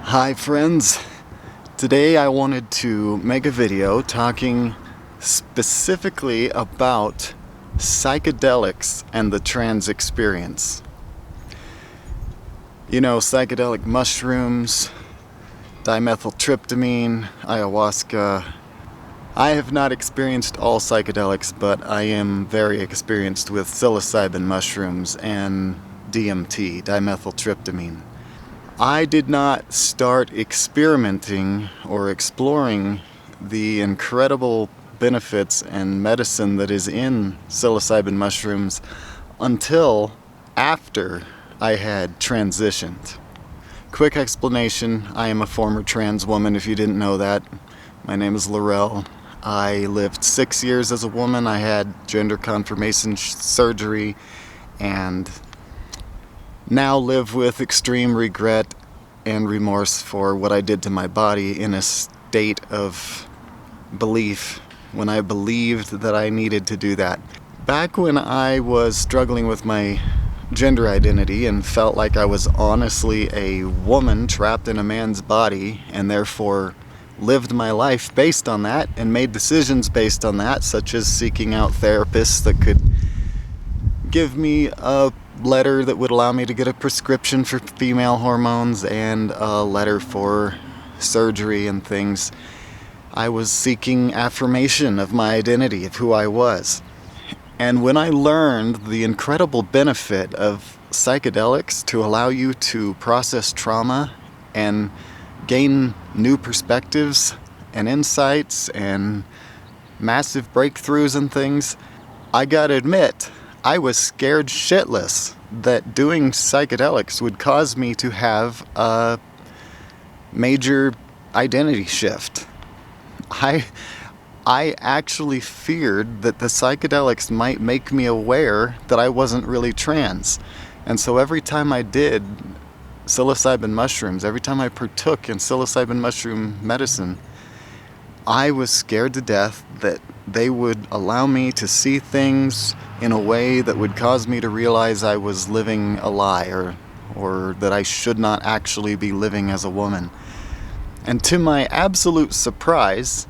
Hi friends, today I wanted to make a video talking specifically about psychedelics and the trance experience. You know, psychedelic mushrooms, dimethyltryptamine, ayahuasca. I have not experienced all psychedelics, but I am very experienced with psilocybin mushrooms and DMT, dimethyltryptamine. I did not start experimenting or exploring the incredible benefits and medicine that is in psilocybin mushrooms until after I had transitioned. Quick explanation, I am a former trans woman if you didn't know that. My name is Laurel. I lived 6 years as a woman. I had gender confirmation surgery and now live with extreme regret and remorse for what I did to my body in a state of belief when I believed that I needed to do that. Back when I was struggling with my gender identity and felt like I was honestly a woman trapped in a man's body and therefore lived my life based on that and made decisions based on that, such as seeking out therapists that could give me a letter that would allow me to get a prescription for female hormones and a letter for surgery and things. I was seeking affirmation of my identity, of who I was. And when I learned the incredible benefit of psychedelics to allow you to process trauma and gain new perspectives and insights and massive breakthroughs and things, I gotta admit, I was scared shitless that doing psychedelics would cause me to have a major identity shift. I actually feared that the psychedelics might make me aware that I wasn't really trans. And so every time I did psilocybin mushrooms, every time I partook in psilocybin mushroom medicine, I was scared to death that they would allow me to see things in a way that would cause me to realize I was living a lie or that I should not actually be living as a woman. And to my absolute surprise,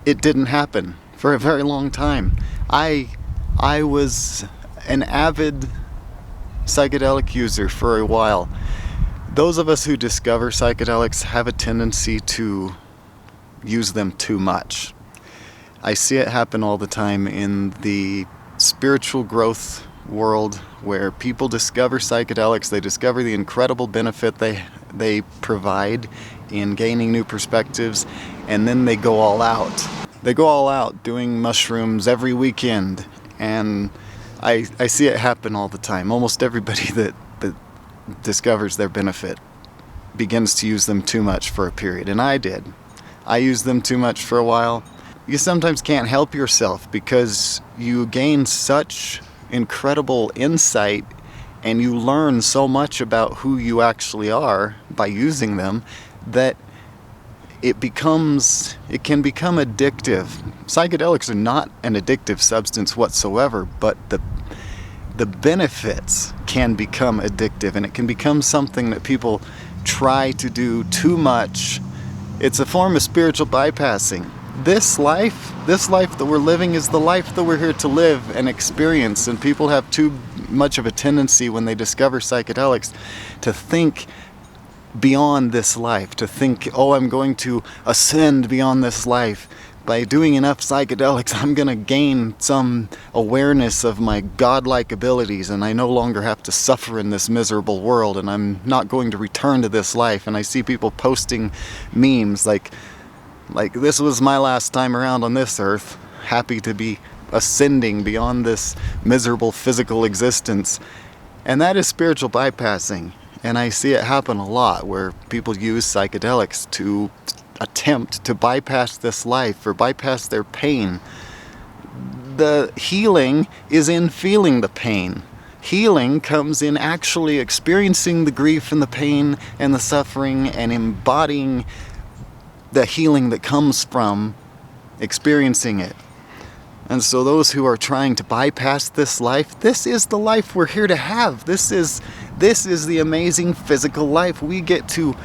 it didn't happen for a very long time. I was an avid psychedelic user for a while. Those of us who discover psychedelics have a tendency to use them too much. I see it happen all the time in the spiritual growth world where people discover psychedelics, they discover the incredible benefit they provide in gaining new perspectives, and then they go all out. They go all out doing mushrooms every weekend, and I see it happen all the time. Almost everybody that discovers their benefit begins to use them too much for a period, and I did. I used them too much for a while. You sometimes can't help yourself because you gain such incredible insight and you learn so much about who you actually are by using them that it can become addictive. Psychedelics are not an addictive substance whatsoever, but the benefits can become addictive, and it can become something that people try to do too much. It's a form of spiritual bypassing. This life that we're living is the life that we're here to live and experience, and people have too much of a tendency when they discover psychedelics to think beyond this life, to think, oh, I'm going to ascend beyond this life. By doing enough psychedelics, I'm going to gain some awareness of my godlike abilities, and I no longer have to suffer in this miserable world, and I'm not going to return to this life. And I see people posting memes like this was my last time around on this earth, happy to be ascending beyond this miserable physical existence. And that is spiritual bypassing. And I see it happen a lot where people use psychedelics to attempt to bypass this life or bypass their pain. The healing is in feeling the pain. Healing comes in actually experiencing the grief and the pain and the suffering and embodying the healing that comes from experiencing it. And so those who are trying to bypass this life, this is the life we're here to have. This is the amazing physical life. We get to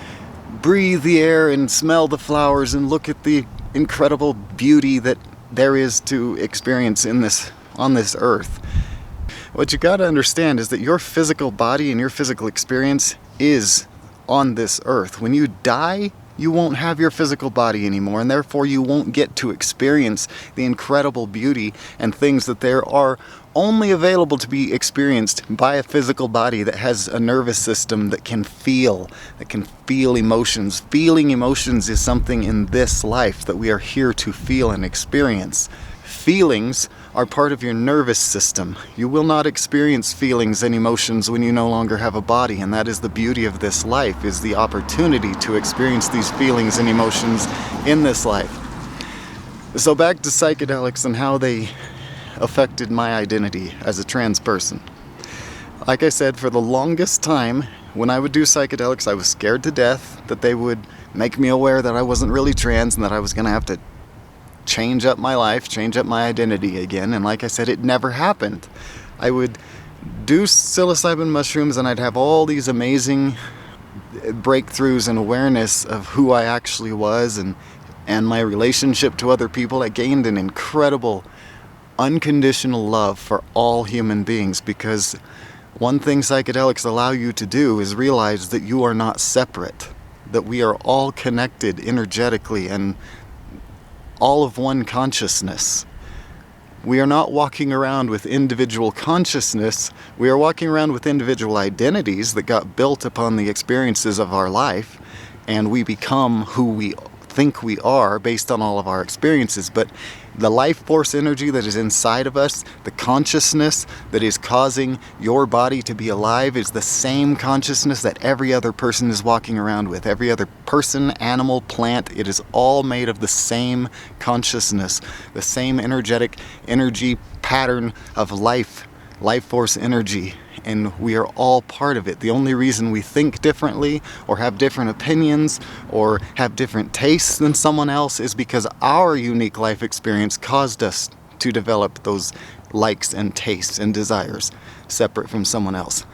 breathe the air and smell the flowers and look at the incredible beauty that there is to experience on this earth. What you got to understand is that your physical body and your physical experience is on this earth. When you die, you won't have your physical body anymore, and therefore you won't get to experience the incredible beauty and things that there are only available to be experienced by a physical body that has a nervous system that can feel emotions. Feeling emotions is something in this life that we are here to feel and experience. Feelings are part of your nervous system. You will not experience feelings and emotions when you no longer have a body, and that is the beauty of this life, is the opportunity to experience these feelings and emotions in this life. So back to psychedelics and how they affected my identity as a trans person. Like I said, for the longest time, when I would do psychedelics, I was scared to death that they would make me aware that I wasn't really trans and that I was going to have to change up my life, change up my identity again. And like I said, it never happened. I would do psilocybin mushrooms and I'd have all these amazing breakthroughs and awareness of who I actually was and my relationship to other people. I gained an incredible unconditional love for all human beings, because one thing psychedelics allow you to do is realize that you are not separate, that we are all connected energetically and all of one consciousness. We are not walking around with individual consciousness, we are walking around with individual identities that got built upon the experiences of our life, and we become who we think we are based on all of our experiences. But the life force energy that is inside of us, the consciousness that is causing your body to be alive, is the same consciousness that every other person is walking around with. Every other person, animal, plant, it is all made of the same consciousness, the same energy pattern of life force energy, and we are all part of it. The only reason we think differently or have different opinions or have different tastes than someone else is because our unique life experience caused us to develop those likes and tastes and desires separate from someone else.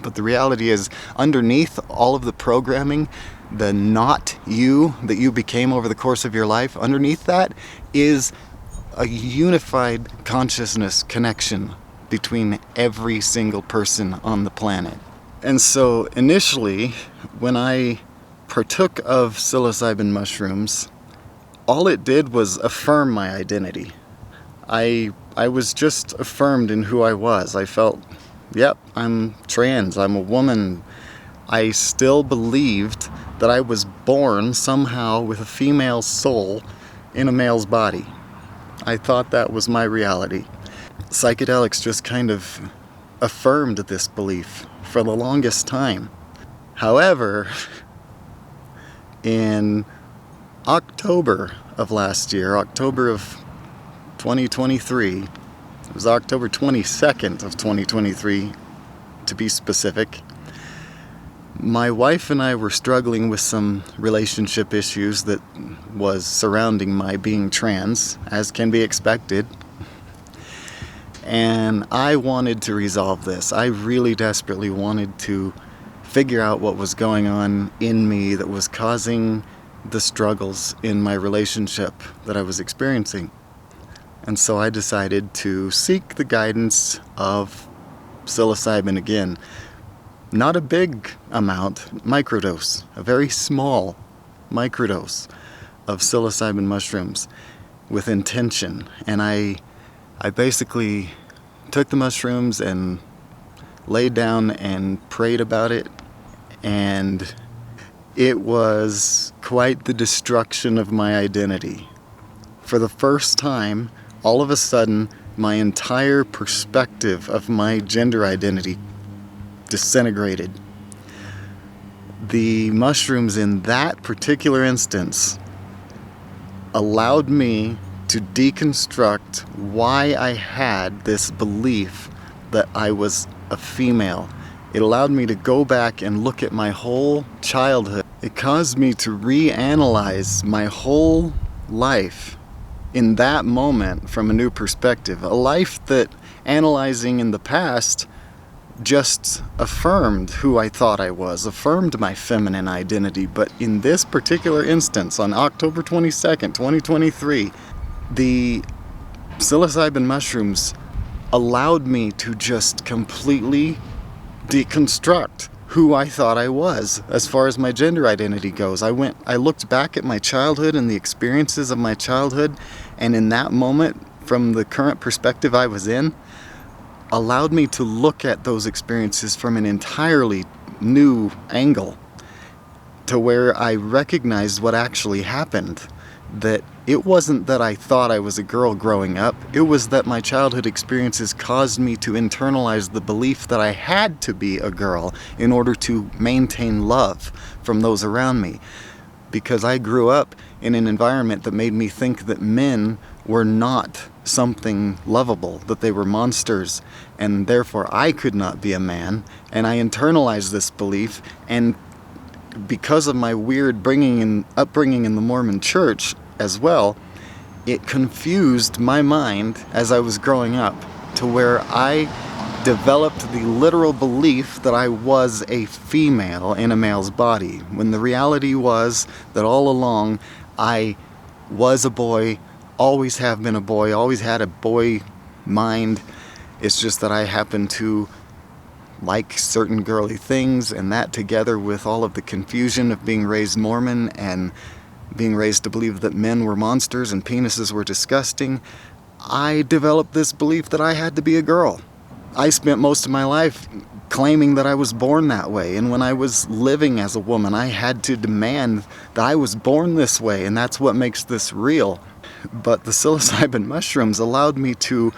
But the reality is, underneath all of the programming, the not you that you became over the course of your life, underneath that is a unified consciousness connection between every single person on the planet. And so initially, when I partook of psilocybin mushrooms, all it did was affirm my identity. I was just affirmed in who I was. I felt, yep, I'm trans, I'm a woman. I still believed that I was born somehow with a female soul in a male's body. I thought that was my reality. Psychedelics just kind of affirmed this belief for the longest time. However, in October of last year, October of 2023, it was October 22nd of 2023 to be specific, my wife and I were struggling with some relationship issues that was surrounding my being trans, as can be expected. And I wanted to resolve this. I really desperately wanted to figure out what was going on in me that was causing the struggles in my relationship that I was experiencing. And so I decided to seek the guidance of psilocybin again. Not a big amount, microdose, a very small microdose of psilocybin mushrooms with intention. And I basically took the mushrooms and laid down and prayed about it, and it was quite the destruction of my identity. For the first time, all of a sudden, my entire perspective of my gender identity disintegrated. The mushrooms in that particular instance allowed me to deconstruct why I had this belief that I was a female. It allowed me to go back and look at my whole childhood. It caused me to reanalyze my whole life in that moment from a new perspective. A life that, analyzing in the past, just affirmed who I thought I was, affirmed my feminine identity. But in this particular instance, on October 22nd, 2023, the psilocybin mushrooms allowed me to just completely deconstruct who I thought I was as far as my gender identity goes. I looked back at my childhood and the experiences of my childhood, and in that moment, from the current perspective I was in, allowed me to look at those experiences from an entirely new angle, to where I recognized what actually happened. That it wasn't that I thought I was a girl growing up, it was that my childhood experiences caused me to internalize the belief that I had to be a girl in order to maintain love from those around me. Because I grew up in an environment that made me think that men were not something lovable, that they were monsters, and therefore I could not be a man. And I internalized this belief, and because of my weird upbringing in the Mormon church as well, it confused my mind as I was growing up, to where I developed the literal belief that I was a female in a male's body, when the reality was that all along I was a boy, always have been a boy, always had a boy mind. It's just that I happened to like certain girly things, and that together with all of the confusion of being raised Mormon and being raised to believe that men were monsters and penises were disgusting, I developed this belief that I had to be a girl. I spent most of my life claiming that I was born that way, and when I was living as a woman, I had to demand that I was born this way, and that's what makes this real. But the psilocybin mushrooms allowed me to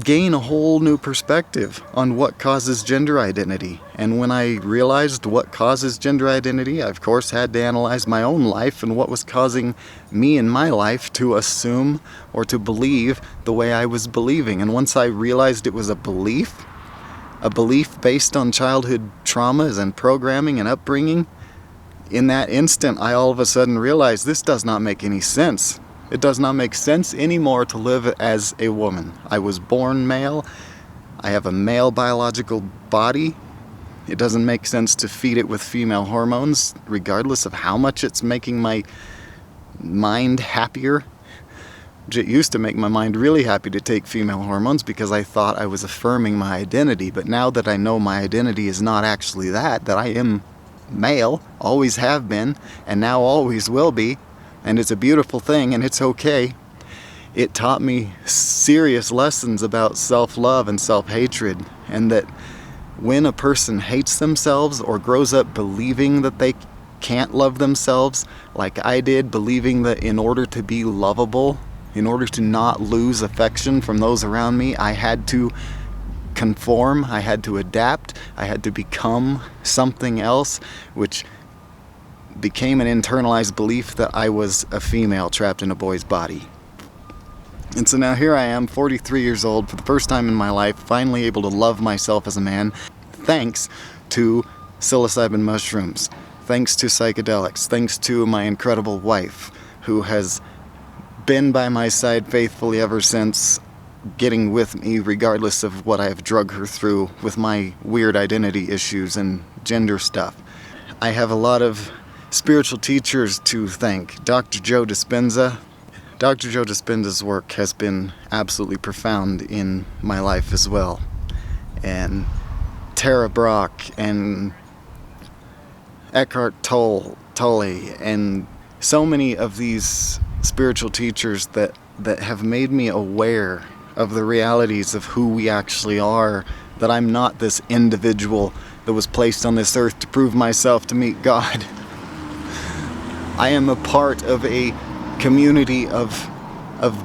gain a whole new perspective on what causes gender identity. And when I realized what causes gender identity, I of course had to analyze my own life and what was causing me in my life to assume or to believe the way I was believing. And once I realized it was a belief based on childhood traumas and programming and upbringing, in that instant I all of a sudden realized this does not make any sense. It does not make sense anymore to live as a woman. I was born male. I have a male biological body. It doesn't make sense to feed it with female hormones, regardless of how much it's making my mind happier. It used to make my mind really happy to take female hormones because I thought I was affirming my identity. But now that I know my identity is not actually that I am male, always have been, and now always will be, and it's a beautiful thing, and it's okay. It taught me serious lessons about self-love and self-hatred, and that when a person hates themselves or grows up believing that they can't love themselves, like I did, believing that in order to be lovable, in order to not lose affection from those around me, I had to conform, I had to adapt, I had to become something else, which became an internalized belief that I was a female trapped in a boy's body. And so now here I am, 43 years old, for the first time in my life, finally able to love myself as a man, thanks to psilocybin mushrooms, thanks to psychedelics, thanks to my incredible wife, who has been by my side faithfully ever since, getting with me regardless of what I've drug her through with my weird identity issues and gender stuff. I have a lot of spiritual teachers to thank. Dr. Joe Dispenza. Dr. Joe Dispenza's work has been absolutely profound in my life as well. And Tara Brach and Eckhart Tolle and so many of these spiritual teachers that have made me aware of the realities of who we actually are, that I'm not this individual that was placed on this earth to prove myself to meet God. I am a part of a community of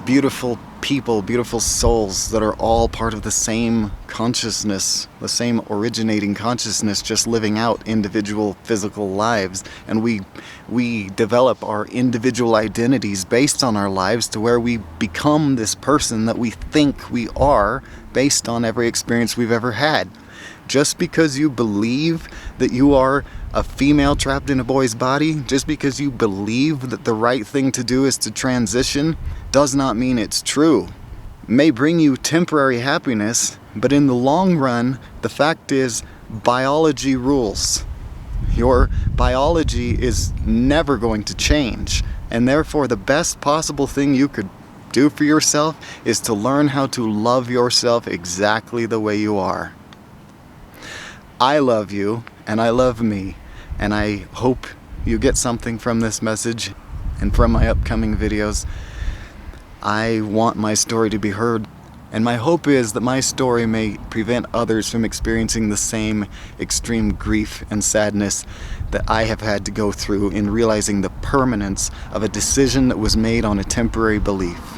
beautiful people, beautiful souls that are all part of the same consciousness, the same originating consciousness, just living out individual physical lives. And we develop our individual identities based on our lives to where we become this person that we think we are based on every experience we've ever had. Just because you believe that you are a female trapped in a boy's body, just because you believe that the right thing to do is to transition, does not mean it's true. It may bring you temporary happiness, But in the long run, the fact is, biology rules. Your biology is never going to change, and therefore the best possible thing you could do for yourself is to learn how to love yourself exactly the way you are. I love you, and I love me, and I hope you get something from this message and from my upcoming videos. I want my story to be heard, and my hope is that my story may prevent others from experiencing the same extreme grief and sadness that I have had to go through in realizing the permanence of a decision that was made on a temporary belief.